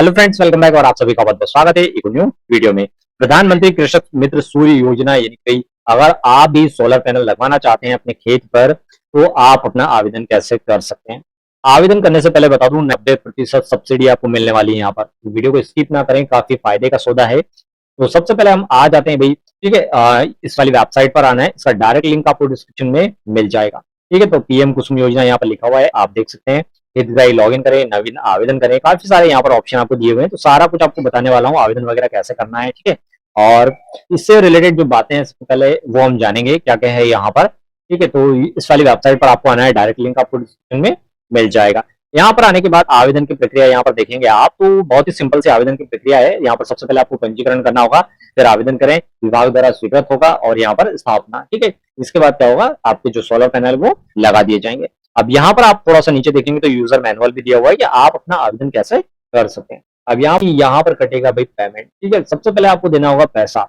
Hello friends, welcome back और आप सभी का बहुत बहुत स्वागत है एक न्यू वीडियो में। प्रधानमंत्री कृषक मित्र सूर्य योजना यानी कि अगर आप भी सोलर पैनल लगवाना चाहते हैं अपने खेत पर तो आप अपना आवेदन कैसे कर सकते हैं। आवेदन करने से पहले बता दूं 90% सब्सिडी आपको मिलने वाली है। यहाँ पर वीडियो को स्किप ना करें, काफी फायदे का सौदा है। तो सबसे पहले हम आ जाते हैं भाई, ठीक है। इस वाली वेबसाइट पर आना है, इसका डायरेक्ट लिंक आपको डिस्क्रिप्शन में मिल जाएगा, ठीक है। तो पीएम कुसुम योजना यहाँ पर लिखा हुआ है, आप देख सकते हैं। हितग्राही लॉगिन करें, नवीन आवेदन करें, काफी सारे यहाँ पर ऑप्शन आपको दिए हुए हैं। तो सारा कुछ आपको बताने वाला हूँ, आवेदन वगैरह कैसे करना है, ठीक है। और इससे रिलेटेड जो बातें हैं सबसे पहले वो हम जानेंगे क्या क्या है यहाँ पर, ठीक है। तो इस वाली वेबसाइट पर आपको आना है, डायरेक्ट लिंक आपको डिस्क्रिप्शन में मिल जाएगा। यहाँ पर आने के बाद आवेदन की प्रक्रिया यहाँ पर देखेंगे आप, तो बहुत ही सिंपल से आवेदन की प्रक्रिया है। यहाँ पर सबसे पहले आपको पंजीकरण करना होगा, फिर आवेदन करें, विभाग द्वारा स्वीकृत होगा और यहाँ पर स्थापना, ठीक है। इसके बाद क्या होगा, आपके जो सोलर पैनल वो लगा दिए जाएंगे। अब यहाँ पर आप थोड़ा सा नीचे देखेंगे तो यूजर मैनुअल भी दिया हुआ है कि आप अपना आवेदन कैसे कर सकते हैं। अब यहाँ पर कटेगा भाई पेमेंट, ठीक है। सबसे पहले आपको देना होगा पैसा।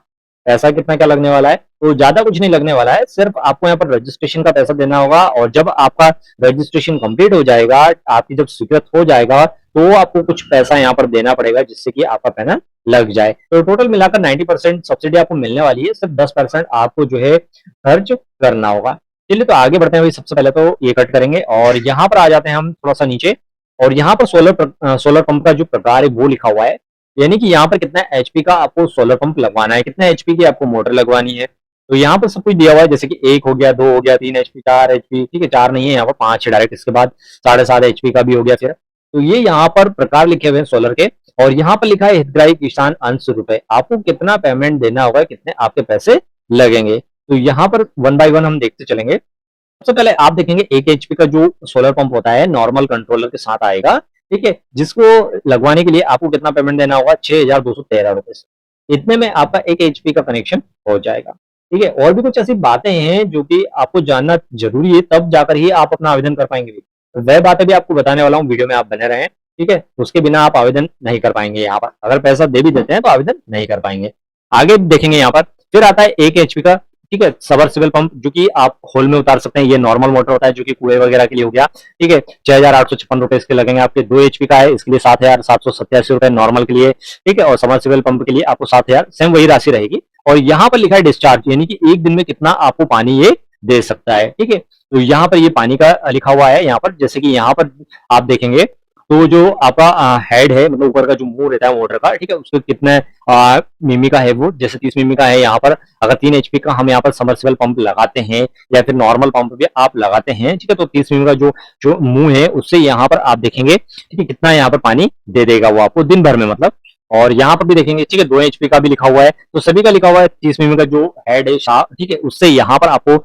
पैसा कितना क्या लगने वाला है, तो ज्यादा कुछ नहीं लगने वाला है, सिर्फ आपको यहाँ पर रजिस्ट्रेशन का पैसा देना होगा। और जब आपका रजिस्ट्रेशन कंप्लीट हो जाएगा, आपकी जब स्वीकृत हो जाएगा, तो आपको कुछ पैसा यहाँ पर देना पड़ेगा जिससे कि आपका पैनल लग जाए। तो टोटल मिलाकर 90% सब्सिडी आपको मिलने वाली है, सिर्फ 10% आपको जो है खर्च करना होगा। चलिए तो आगे बढ़ते हैं भाई। सबसे पहले तो ये कट करेंगे और यहाँ पर आ जाते हैं हम थोड़ा सा नीचे। और यहाँ पर सोलर पंप का जो प्रकार है वो लिखा हुआ है, यानी कि यहाँ पर कितना एचपी का आपको सोलर पंप लगवाना है, कितना एचपी की आपको मोटर लगवानी है। तो यहाँ पर सब कुछ दिया हुआ है, जैसे कि 1 हो गया, 2 हो गया, 3 एचपी, 4 एचपी, ठीक है। 4 नहीं है यहाँ पर, 5 है डायरेक्ट। इसके बाद 7.5 एचपी का भी हो गया फिर। तो ये यहाँ पर प्रकार लिखे हुए हैं सोलर के। और यहाँ पर लिखा है हितग्राही किसान अंश रुपए, आपको कितना पेमेंट देना होगा, कितने आपके पैसे लगेंगे। तो यहाँ पर वन बाय वन हम देखते चलेंगे। सबसे पहले आप देखेंगे 1 एचपी का जो सोलर पंप होता है नॉर्मल कंट्रोलर के साथ आएगा, ठीक है। जिसको लगवाने के लिए आपको कितना पेमेंट देना होगा, 6,213 रुपए से। इतने में आपका 1 एचपी का कनेक्शन हो जाएगा, ठीक है। और भी कुछ ऐसी बातें हैं जो कि आपको जानना जरूरी है, तब जाकर ही आप अपना आवेदन कर पाएंगे। वह बातें भी आपको बताने वाला हूँ, वीडियो में आप बने रहें, ठीक है। उसके बिना आप आवेदन नहीं कर पाएंगे। यहाँ पर अगर पैसा दे भी देते हैं तो आवेदन नहीं कर पाएंगे। आगे देखेंगे यहाँ पर, फिर आता है 1 एचपी का, ठीक है, सबमर्सिबल पंप, जो कि आप होल में उतार सकते हैं। ये नॉर्मल मोटर होता है जो कि कुएं वगैरह के लिए हो गया, ठीक है। 6,856 रुपए इसके लगेंगे आपके। 2 एचपी का है, इसके लिए 7,787 रुपए नॉर्मल के लिए, ठीक है। और सबमर्सिबल पंप के लिए आपको 7,000, सेम वही राशि रहेगी। और यहाँ पर लिखा है डिस्चार्ज, यानी कि एक दिन में कितना आपको पानी ये दे सकता है, ठीक है। तो यहाँ पर ये पानी का लिखा हुआ है यहाँ पर, जैसे कि यहाँ पर आप देखेंगे तो जो आपका हेड है, मतलब ऊपर का जो मुंह रहता है मोटर का, ठीक है, उसको कितने मिमी का है वो, जैसे 30 मिमी का है यहाँ पर। अगर 3 एचपी का हम यहाँ पर सबमर्सिबल पंप लगाते हैं या फिर नॉर्मल पंप भी आप लगाते हैं, ठीक है, तो 30 मिमी का जो जो मुंह है उससे यहाँ पर आप देखेंगे, ठीक है, कितना यहाँ पर पानी दे देगा वो आपको दिन भर में, मतलब। और यहाँ पर भी देखेंगे, ठीक है, 2 एचपी का भी लिखा हुआ है, तो सभी का लिखा हुआ है। 30 मिमी का जो हेड है, ठीक है, उससे यहाँ पर आपको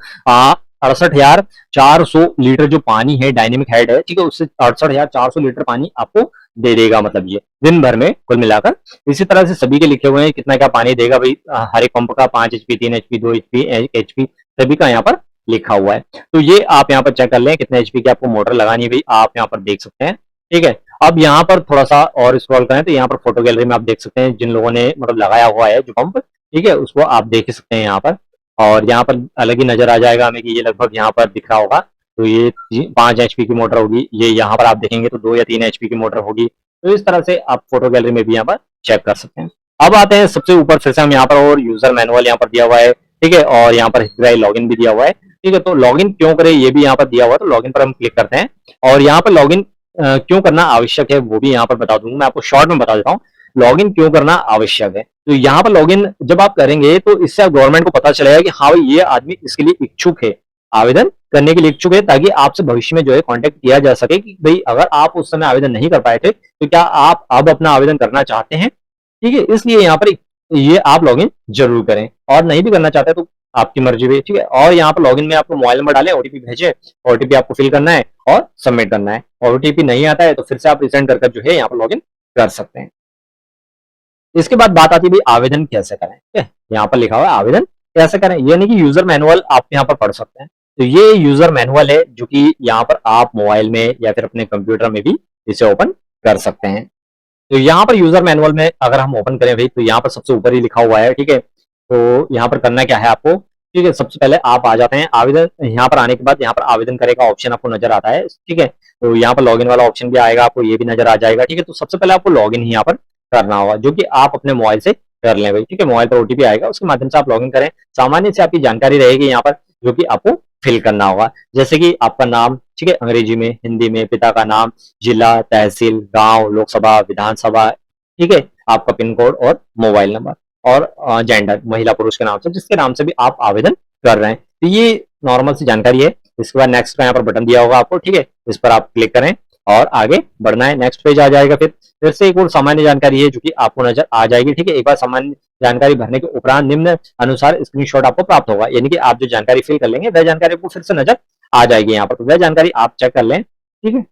68,400 लीटर जो पानी है, डायनेमिक हेड है, ठीक है, उससे 68,400 लीटर पानी आपको दे देगा, मतलब ये दिन भर में कुल मिलाकर। इसी तरह से सभी के लिखे हुए हैं कितना क्या पानी देगा भाई। हर एक पंप का 5 एचपी, 3 एचपी, 2 एचपी, 1 एचपी, सभी का यहाँ पर लिखा हुआ है। तो ये आप यहाँ पर चेक कर लें कितने एचपी की आपको मोटर लगानी है भाई, आप यहाँ पर देख सकते हैं, ठीक है। अब यहाँ पर थोड़ा सा और स्क्रॉल करें तो यहाँ पर फोटो गैलरी में आप देख सकते हैं जिन लोगों ने मतलब लगाया हुआ है जो पंप, ठीक है, उसको आप देख सकते हैं यहाँ पर। और यहाँ पर अलग ही नजर आ जाएगा हमें कि ये लगभग यहाँ पर दिख रहा होगा। तो ये 5 एचपी की मोटर होगी, ये यहाँ पर आप देखेंगे तो 2 या 3 एचपी की मोटर होगी। तो इस तरह से आप फोटो गैलरी में भी यहाँ पर चेक कर सकते हैं। अब आते हैं सबसे ऊपर, फिर से हम यहाँ पर, और यूजर मैनुअल यहाँ पर दिया हुआ है, ठीक है। और यहाँ पर हितग्राही लॉगिन भी दिया हुआ है, ठीक है। तो लॉगिन क्यों करें ये भी यहाँ पर दिया हुआ है, तो लॉगिन पर हम क्लिक करते हैं। और यहाँ पर लॉगिन क्यों करना आवश्यक है वो भी यहाँ पर बता दूंगा, मैं आपको शॉर्ट में बता देता हूँ लॉगिन क्यों करना आवश्यक है। तो यहाँ पर लॉगिन जब आप करेंगे तो इससे गवर्नमेंट को पता चलेगा कि हाँ भाई ये आदमी इसके लिए इच्छुक है, आवेदन करने के लिए इच्छुक है, ताकि आपसे भविष्य में जो है कांटेक्ट किया जा सके कि भाई अगर आप उस समय आवेदन नहीं कर पाए थे तो क्या आप अब अपना आवेदन करना चाहते हैं, ठीक है। इसलिए यहाँ पर ये आप लॉगिन जरूर करें, और नहीं भी करना चाहते तो आपकी मर्जी भी, ठीक है। और यहाँ पर लॉगिन में आपको मोबाइल नंबर डालें, ओटीपी भेजे, ओटीपी आपको फिल करना है और सबमिट करना है। और ओटीपी नहीं आता है तो फिर से आप रिसेंड कर जो है यहाँ पर लॉगिन कर सकते हैं। इसके बाद बात आती है भाई आवेदन कैसे करें, ठीक है। यहाँ पर लिखा हुआ है आवेदन कैसे करें, यानी कि यूजर मैनुअल आप यहाँ पर पढ़ सकते हैं। तो ये यूजर मैनुअल है जो कि यहाँ पर आप मोबाइल में या फिर अपने कंप्यूटर में भी इसे ओपन कर सकते हैं। तो यहाँ पर यूजर मैनुअल में अगर हम ओपन करें भाई, तो यहाँ पर सबसे ऊपर ही लिखा हुआ है, ठीक है। तो यहाँ पर करना क्या है आपको, ठीक है, सबसे पहले आप आ जाते हैं आवेदन, यहाँ पर आने के बाद यहाँ पर आवेदन करे का ऑप्शन आपको नजर आता है, ठीक है। तो यहाँ पर लॉगिन वाला ऑप्शन भी आएगा, आपको ये भी नजर आ जाएगा, ठीक है। तो सबसे पहले आपको लॉगिन ही यहाँ पर करना होगा, जो कि आप अपने मोबाइल से कर लें भाई, ठीक है। मोबाइल पर ओटीपी आएगा, उसके माध्यम से आप लॉगिन करें। सामान्य से आपकी जानकारी रहेगी यहाँ पर, जो कि आपको फिल करना होगा, जैसे कि आपका नाम, ठीक है, अंग्रेजी में, हिंदी में, पिता का नाम, जिला, तहसील, गांव, लोकसभा, विधानसभा, ठीक है, आपका पिन कोड और मोबाइल नंबर, और जेंडर, महिला पुरुष के नाम से, जिसके नाम से भी आप आवेदन कर रहे हैं। तो ये नॉर्मल सी जानकारी है। इसके बाद नेक्स्ट का यहाँ पर बटन दिया होगा आपको, ठीक है, इस पर आप क्लिक करें और आगे बढ़ना है। नेक्स्ट पेज आ जाएगा, फिर से एक और सामान्य जानकारी है जो कि आपको नजर आ जाएगी, ठीक है। एक बार सामान्य जानकारी भरने के उपरांत निम्न अनुसार स्क्रीनशॉट आपको प्राप्त होगा, यानी कि आप जो जानकारी फिल कर लेंगे वह जानकारी आपको फिर से नजर आ जाएगी यहाँ पर, तो वह जानकारी आप चेक कर लें, ठीक है।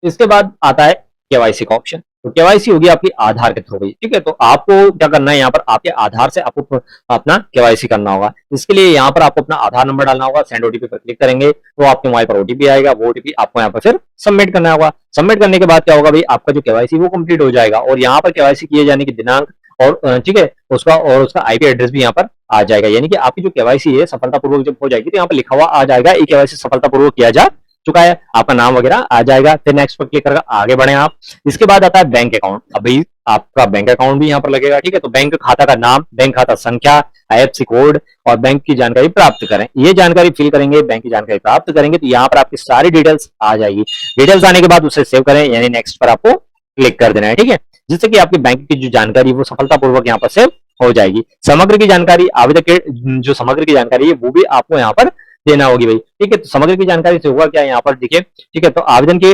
इसके बाद आता है केवाईसी का ऑप्शन। तो केवाईसी होगी आपकी आधार के थ्रू हुई, ठीक है। तो आपको क्या करना है, यहाँ पर आपके आधार से आपको अपना केवाईसी करना होगा। इसके लिए यहाँ पर आपको अपना आधार नंबर डालना होगा। सेंड ओटीपी पर क्लिक करेंगे तो आपके मोबाइल पर ओटीपी आएगा, वो ओटीपी आपको यहाँ पर फिर सबमिट करना होगा। सबमिट करने के बाद क्या होगा भाई, आपका जो केवाईसी वो कंप्लीट हो जाएगा, और यहाँ पर केवाईसी किए जाने की दिनांक और ठीक है उसका आईपी एड्रेस भी यहाँ पर आ जाएगा, यानी कि आपकी जो केवाईसी है सफलतापूर्वक जब हो जाएगी तो यहाँ पर लिखा हुआ आ जाएगा ये केवाईसी सफलतापूर्वक किया जा चुका है, आपका नाम वगैरह आ जाएगा। फिर नेक्स्ट पर क्लिक करके आगे बढ़े आप। इसके बाद आता है बैंक अकाउंट। अभी आपका बैंक अकाउंट भी यहाँ पर लगेगा, ठीक है। तो बैंक खाता का नाम, बैंक खाता संख्या, आईएफएससी कोड और बैंक की जानकारी प्राप्त करें। ये जानकारी फिल करेंगे, बैंक की जानकारी प्राप्त करेंगे तो यहाँ पर आपकी सारी डिटेल्स आ जाएगी। डिटेल्स आने के बाद उसे सेव करें, यानी नेक्स्ट पर आपको क्लिक कर देना है, ठीक है, जिससे कि आपकी बैंक की जो जानकारी वो सफलतापूर्वक यहाँ पर सेव हो जाएगी। समग्र की जानकारी, आवेदक के जो समग्र की जानकारी है वो भी आपको यहाँ पर देना होगी भाई, ठीक है। तो समग्र की जानकारी से होगा क्या, यहाँ पर देखिए, ठीक है। तो आवेदन की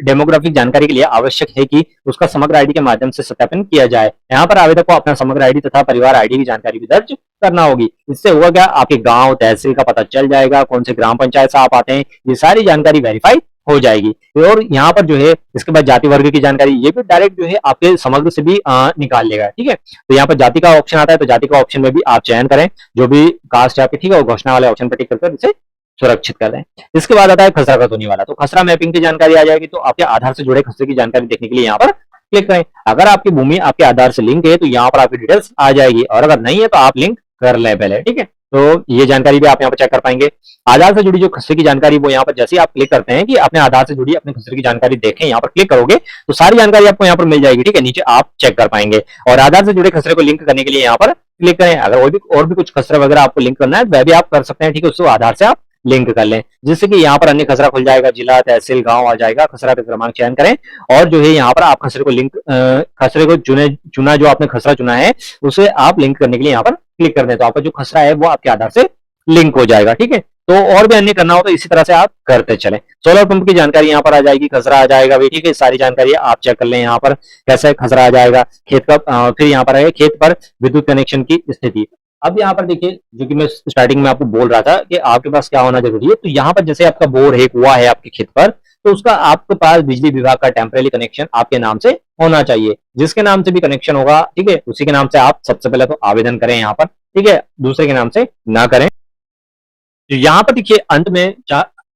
डेमोग्राफिक जानकारी के लिए आवश्यक है कि उसका समग्र आईडी के माध्यम से सत्यापन किया जाए। यहाँ पर आवेदक को अपना समग्र आईडी तथा परिवार आईडी की जानकारी भी दर्ज करना होगी। इससे होगा क्या, आपके गांव तहसील का पता चल जाएगा, कौन से ग्राम पंचायत से आप आते हैं, ये सारी जानकारी वेरीफाई हो जाएगी। और यहाँ पर जो है इसके बाद जाति वर्ग की जानकारी, ये भी डायरेक्ट जो है आपके समग्र से भी निकाल लेगा, ठीक है। तो यहाँ पर जाति का ऑप्शन आता है, तो जाति का ऑप्शन में भी आप चयन करें, जो भी कास्ट है आपकी, ठीक है, वो घोषणा वाले ऑप्शन पर टिक करके इसे सुरक्षित कर लें। इसके बाद आता है खसरा खतौनी वाला। तो खसरा मैपिंग की जानकारी आ जाएगी, तो आपके आधार से जुड़े खसरे की जानकारी देखने के लिए यहाँ पर क्लिक करें। अगर आपकी भूमि आपके आधार से लिंक है तो यहाँ पर आपकी डिटेल्स आ जाएगी, और अगर नहीं है तो आप लिंक कर लें पहले, ठीक है। तो ये जानकारी भी आप यहाँ पर चेक कर पाएंगे। आधार से जुड़ी जो खसरे की जानकारी वो यहाँ पर जैसे ही आप क्लिक करते हैं कि अपने आधार से जुड़ी अपने खसरे की जानकारी देखें, यहाँ पर क्लिक करोगे तो सारी जानकारी आपको यहाँ पर मिल जाएगी, ठीक है। नीचे आप चेक कर पाएंगे, और आधार से जुड़े खसरे को लिंक करने के लिए यहाँ पर क्लिक करें। अगर और भी कुछ खसरा वगैरह आपको लिंक करना है वह भी आप कर सकते हैं, ठीक है, उसको आधार से आप लिंक कर लें, जिससे कि यहाँ पर अन्य खसरा खुल जाएगा, जिला तहसील गांव आ जाएगा। खसरा पे क्रमांक चयन करें, और जो है यहाँ पर आप खसरे को लिंक खसरे को चुना जो आपने खसरा चुना है उसे आप लिंक करने के लिए यहाँ पर क्लिक कर दें, तो आपका जो खसरा है वो आपके आधार से लिंक हो जाएगा, ठीक है। तो और भी अन्य करना हो तो इसी तरह से आप करते चलें। सोलर पंप की जानकारी यहाँ पर आ जाएगी, खसरा आ जाएगा भाई, ठीक है। सारी जानकारी आप चेक कर लें, यहाँ पर कैसे खसरा आ जाएगा, खेत का फिर यहाँ पर है खेत पर विद्युत कनेक्शन की स्थिति। अब यहाँ पर देखिए, जो कि मैं स्टार्टिंग में आपको बोल रहा था कि आपके पास क्या होना जरूरी है, तो यहाँ पर जैसे आपका बोर है, कुआ है आपके खेत पर, तो उसका आपके पास बिजली विभाग का टेम्परेरी कनेक्शन आपके नाम से होना चाहिए। जिसके नाम से भी कनेक्शन होगा, ठीक है, उसी के नाम से आप सबसे पहले तो आवेदन करें यहाँ पर, ठीक है, दूसरे के नाम से ना करें। तो यहाँ पर देखिए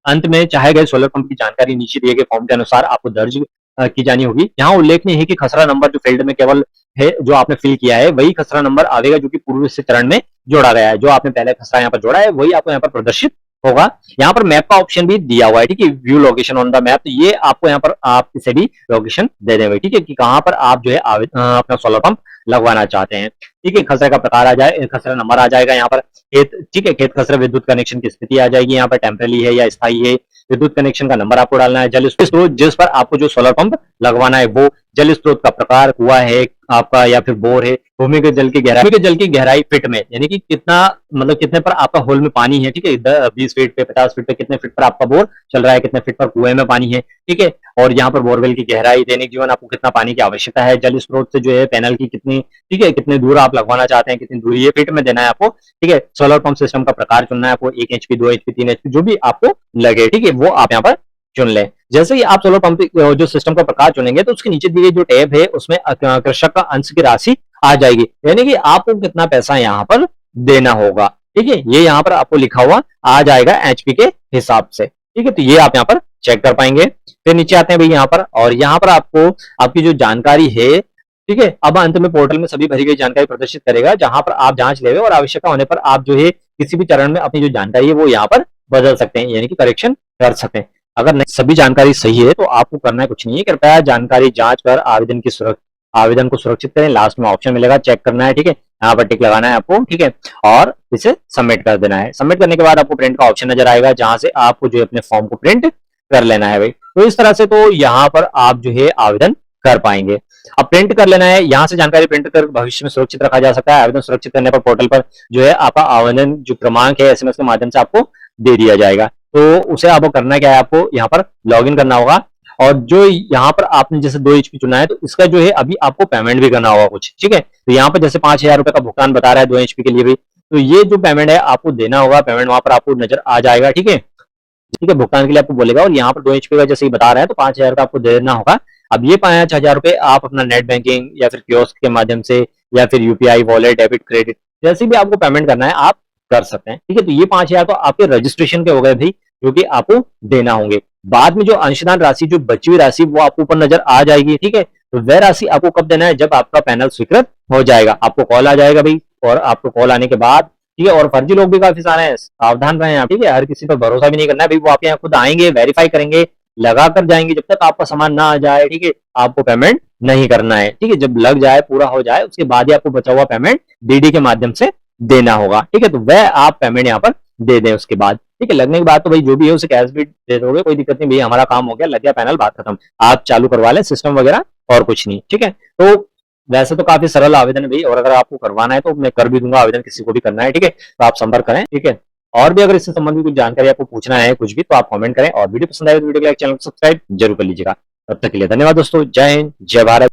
अंत में चाहे गए सोलर पंप की जानकारी नीचे दिए गए फॉर्म के अनुसार आपको दर्ज की जानी होगी। यहाँ उल्लेखनीय है कि खसरा नंबर जो फील्ड में केवल है जो आपने फिल किया है वही खसरा नंबर आवेगा जो कि पूर्व से चरण में जोड़ा गया है। जो आपने पहले खसरा यहाँ पर जोड़ा है वही आपको यहाँ पर प्रदर्शित होगा। यहाँ पर मैप का ऑप्शन भी दिया हुआ है, ठीक है, view location on the map. तो ये आपको यहाँ पर आप इसे भी लोकेशन दे देंगे, ठीक है, कि कहाँ पर आप जो है अपना सोलर पंप लगवाना चाहते हैं, ठीक है। खसरे का प्रकार आ जाए, खसरा नंबर आ जाएगा यहाँ पर, खेत, ठीक है, खेत खसरा विद्युत कनेक्शन की स्थिति आ जाएगी, यहाँ पर टेम्परेरी है या स्थायी है, विद्युत कनेक्शन का नंबर आपको डालना है, जल स्रोत जिस पर आपको जो सोलर पंप लगवाना है वो, जल स्रोत का प्रकार, कुआ है आपका या फिर बोर है, भूमि के जल की गहराई फीट में, यानी कि कितना मतलब कितने पर आपका होल में पानी है, ठीक है, 20 फीट पे, 50 फीट पे, कितने फीट पर आपका बोर चल रहा है, कितने फीट पर कुएं में पानी है, ठीक है। और यहाँ पर बोरवेल की गहराई, दैनिक जीवन आपको कितना पानी की आवश्यकता है, जल स्रोत से जो है पैनल की कितनी, ठीक है, कितने दूर आप लगवाना चाहते हैं, कितनी दूरी है, फीट में देना है आपको, ठीक है। सोलर पंप सिस्टम का प्रकार चुनना है आपको, 1 HP 2 HP 3 HP जो भी आपको लगे, ठीक है, वो आप यहाँ पर चुन लें। जैसे ही आप सोलर पंप जो सिस्टम का प्रकार चुनेंगे तो उसके नीचे दी गई जो टैब है उसमें कृषक का अंश की राशि आ जाएगी, यानी कि आपको कितना पैसा यहाँ पर देना होगा, ठीक है, ये यहाँ पर आपको लिखा हुआ आ जाएगा एचपी के हिसाब से, ठीक है। तो ये आप यहाँ पर चेक कर पाएंगे। फिर नीचे आते हैं भाई यहाँ पर, और यहाँ पर आपको आपकी जो जानकारी है, ठीक है, अब अंत में पोर्टल में सभी भरी गई जानकारी प्रदर्शित करेगा, जहां पर आप जांच लेंगे और आवश्यकता होने पर आप जो है किसी भी चरण में अपनी जो जानकारी है वो यहाँ पर बदल सकते हैं, यानी कि करेक्शन कर सकते हैं। अगर नहीं सभी जानकारी सही है तो आपको करना कुछ नहीं है, कृपया जानकारी जांच कर आवेदन को सुरक्षित करें। लास्ट में ऑप्शन मिलेगा, चेक करना है, ठीक है, यहाँ पर टिक लगाना है आपको, ठीक है, और इसे सबमिट कर देना है। सबमिट करने के बाद आपको प्रिंट का ऑप्शन नजर आएगा, जहां से आपको जो है अपने फॉर्म को प्रिंट कर लेना है भाई। तो इस तरह से तो यहाँ पर आप जो है आवेदन कर पाएंगे। अब प्रिंट कर लेना है, यहाँ से जानकारी प्रिंट कर भविष्य में सुरक्षित रखा जा सकता है। आवेदन सुरक्षित करने पर पोर्टल पर जो है आपका आवेदन जो क्रमांक है एसएमएस के माध्यम से आपको दे दिया जाएगा। तो उसे आपको करना क्या है, आपको यहाँ पर लॉग इन करना होगा, और जो यहाँ पर आपने जैसे 2 HP चुना है तो इसका जो है अभी आपको पेमेंट भी करना होगा कुछ, ठीक है। तो यहाँ पर जैसे 5,000 रुपए का भुगतान बता रहा है 2 HP के लिए भी, तो ये जो पेमेंट है आपको देना होगा, पेमेंट वहां पर आपको नजर आ जाएगा, ठीक है, ठीक है, भुगतान के लिए आपको बोलेगा। और यहाँ पर 2 HP का जैसे ही बता रहा है तो 5,000 का आपको देना होगा। अब ये 5,000 रुपए आप अपना नेट बैंकिंग या फिर कियोस्क के माध्यम से या फिर यूपीआई वॉलेट, डेबिट, क्रेडिट, जैसे भी आपको पेमेंट करना है आप कर सकते हैं, ठीक है। तो ये 5,000 तो आपके रजिस्ट्रेशन के हो गए भाई, जो कि आपको देना होंगे। बाद में जो अंशदान राशि, जो बची हुई राशि, वो आपको ऊपर नजर आ जाएगी, ठीक है। तो वह राशि आपको कब देना है, जब आपका पैनल स्वीकृत हो जाएगा, आपको कॉल आ जाएगा भाई, और आपको कॉल आने के बाद, ठीक है, और फर्जी लोग भी काफी सारे हैं, सावधान रहें आप, ठीक है, हर किसी पर भरोसा भी नहीं करना है भाई। वो आपके यहाँ खुद आएंगे, वेरीफाई करेंगे, लगा कर जाएंगे, जब तक आपका सामान ना आ जाए, ठीक है, आपको पेमेंट नहीं करना है, ठीक है। जब लग जाए, पूरा हो जाए, उसके बाद ही आपको बचा हुआ पेमेंट डीडी के माध्यम से देना होगा, ठीक है। तो वह आप पेमेंट यहाँ पर दे दें उसके बाद, ठीक है। लगने के बाद तो भाई जो भी है उसे कैश भी दे दोगे, कोई दिक्कत नहीं, भैया हमारा काम हो गया, लग गया पैनल, बात खत्म, आप चालू करवा लें सिस्टम वगैरह, और कुछ नहीं, ठीक है। तो वैसे तो काफी सरल आवेदन है भाई, और अगर आपको करवाना है तो मैं कर भी दूंगा आवेदन, किसी को भी करना है, ठीक है, तो आप संपर्क करें, ठीक है। और भी अगर इससे संबंधित कुछ जानकारी आपको पूछना है कुछ भी, तो आप कमेंट करें, और वीडियो पसंद आए तो वीडियो को लाइक, चैनल को सब्सक्राइब जरूर कर लीजिएगा। तब तक के लिए धन्यवाद दोस्तों, जय हिंद, जय भारत।